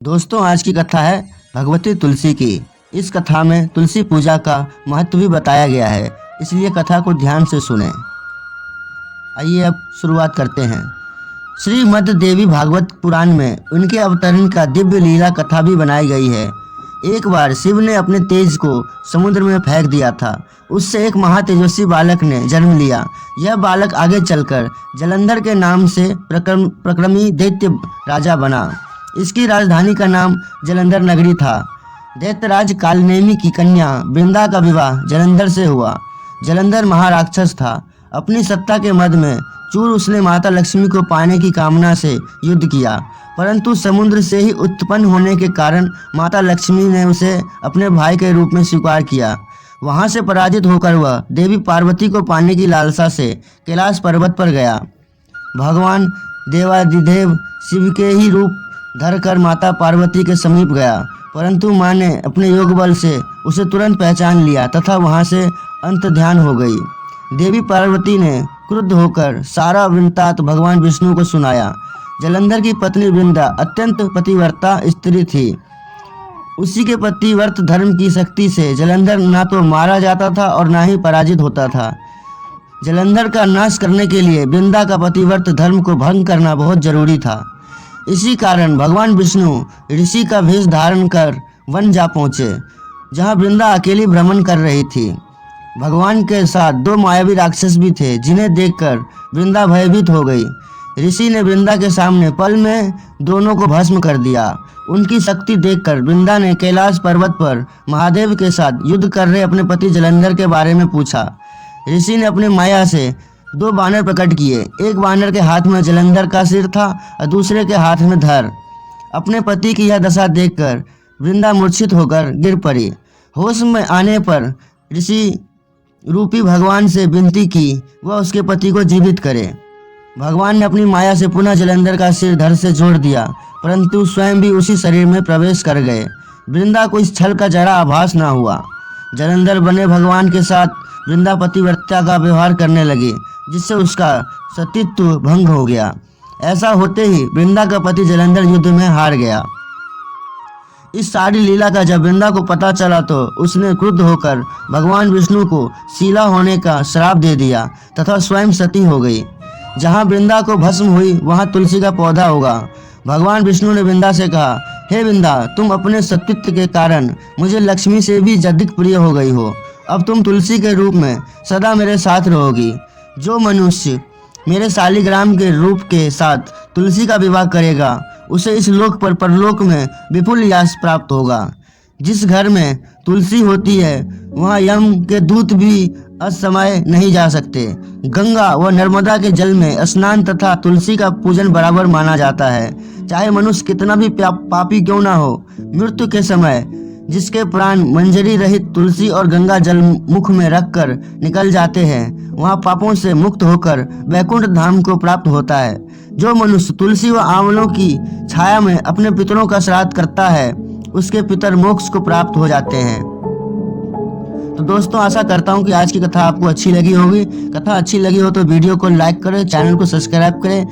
दोस्तों, आज की कथा है भगवती तुलसी की। इस कथा में तुलसी पूजा का महत्व भी बताया गया है, इसलिए कथा को ध्यान से सुनें। आइए अब शुरुआत करते हैं। श्रीमद् देवी भागवत पुराण में उनके अवतरण का दिव्य लीला कथा भी बनाई गई है। एक बार शिव ने अपने तेज को समुद्र में फेंक दिया था। उससे एक महातेजस्वी बालक ने जन्म लिया। यह बालक आगे चलकर जलंधर के नाम से प्रक्रमी दैत्य राजा बना। इसकी राजधानी का नाम जलंधर नगरी था। दैत्यराज कालनेमी की कन्या वृंदा का विवाह जलंधर से हुआ। जलंधर महाराक्षस था। अपनी सत्ता के मद में चूर उसने माता लक्ष्मी को पाने की कामना से युद्ध किया, परंतु समुद्र से ही उत्पन्न होने के कारण माता लक्ष्मी ने उसे अपने भाई के रूप में स्वीकार किया। वहां से पराजित होकर वह देवी पार्वती को पाने की लालसा से कैलाश पर्वत पर गया। भगवान देवाधिदेव शिव के ही रूप धरकर माता पार्वती के समीप गया, परंतु मां ने अपने योग बल से उसे तुरंत पहचान लिया तथा वहां से अंत ध्यान हो गई। देवी पार्वती ने क्रुद्ध होकर सारा वृत्तांत भगवान विष्णु को सुनाया। जलंधर की पत्नी वृंदा अत्यंत पतिव्रता स्त्री थी। उसी के पतिव्रत धर्म की शक्ति से जलंधर ना तो मारा जाता था और ना ही पराजित होता था। जलंधर का नाश करने के लिए वृंदा का पतिव्रत धर्म को भंग करना बहुत जरूरी था। इसी कारण भगवान विष्णु ऋषि का भेष धारण कर वन जा पहुँचे, जहाँ वृंदा अकेली भ्रमण कर रही थी। भगवान के साथ दो मायावी राक्षस भी थे, जिन्हें देखकर वृंदा भयभीत हो गई। ऋषि ने वृंदा के सामने पल में दोनों को भस्म कर दिया। उनकी शक्ति देखकर वृंदा ने कैलाश पर्वत पर महादेव के साथ युद्ध कर रहे अपने पति जलंधर के बारे में पूछा। ऋषि ने अपने माया से दो बानर प्रकट किए। एक बानर के हाथ में जलंधर का सिर था और दूसरे के हाथ में धर। अपने पति की यह दशा देखकर वृंदा मूर्छित होकर गिर पड़ी। होश में आने पर ऋषि रूपी भगवान से विनती की वह उसके पति को जीवित करे। भगवान ने अपनी माया से पुनः जलंधर का सिर धर से जोड़ दिया, परंतु स्वयं भी उसी शरीर में प्रवेश कर गए। वृंदा को इस छल का जरा आभास न हुआ। जलंधर बने भगवान के साथ वृंदा पतिव्रता का व्यवहार करने लगी, जिससे उसका सतीत्व भंग हो गया। ऐसा होते ही वृंदा का पति जलंधर युद्ध में हार गया। इस सारी लीला का जब वृंदा को पता चला तो उसने क्रुद्ध होकर भगवान विष्णु को शीला होने का श्राप दे दिया तथा स्वयं सती हो गई। जहाँ वृंदा को भस्म हुई वहाँ तुलसी का पौधा होगा। भगवान विष्णु ने वृंदा से कहा, हे वृंदा, तुम अपने सतीत्व के कारण मुझे लक्ष्मी से भी अधिक प्रिय हो गई हो। अब तुम तुलसी के रूप में सदा मेरे साथ रहोगी। जो मनुष्य मेरे शालिग्राम के रूप के साथ तुलसी का विवाह करेगा, उसे इस लोक पर परलोक में विपुल यश प्राप्त होगा। जिस घर में तुलसी होती है वहाँ यम के दूत भी असमय नहीं जा सकते। गंगा व नर्मदा के जल में स्नान तथा तुलसी का पूजन बराबर माना जाता है। चाहे मनुष्य कितना भी पापी क्यों ना हो, मृत्यु के समय जिसके प्राण मंजरी रहित तुलसी और गंगा जल मुख में रखकर निकल जाते हैं, वहाँ पापों से मुक्त होकर वैकुंठ धाम को प्राप्त होता है। जो मनुष्य तुलसी व आंवलों की छाया में अपने पितरों का श्राद्ध करता है, उसके पितर मोक्ष को प्राप्त हो जाते हैं। तो दोस्तों, आशा करता हूँ कि आज की कथा आपको अच्छी लगी होगी। कथा अच्छी लगी हो तो वीडियो को लाइक करें, चैनल को सब्सक्राइब करें।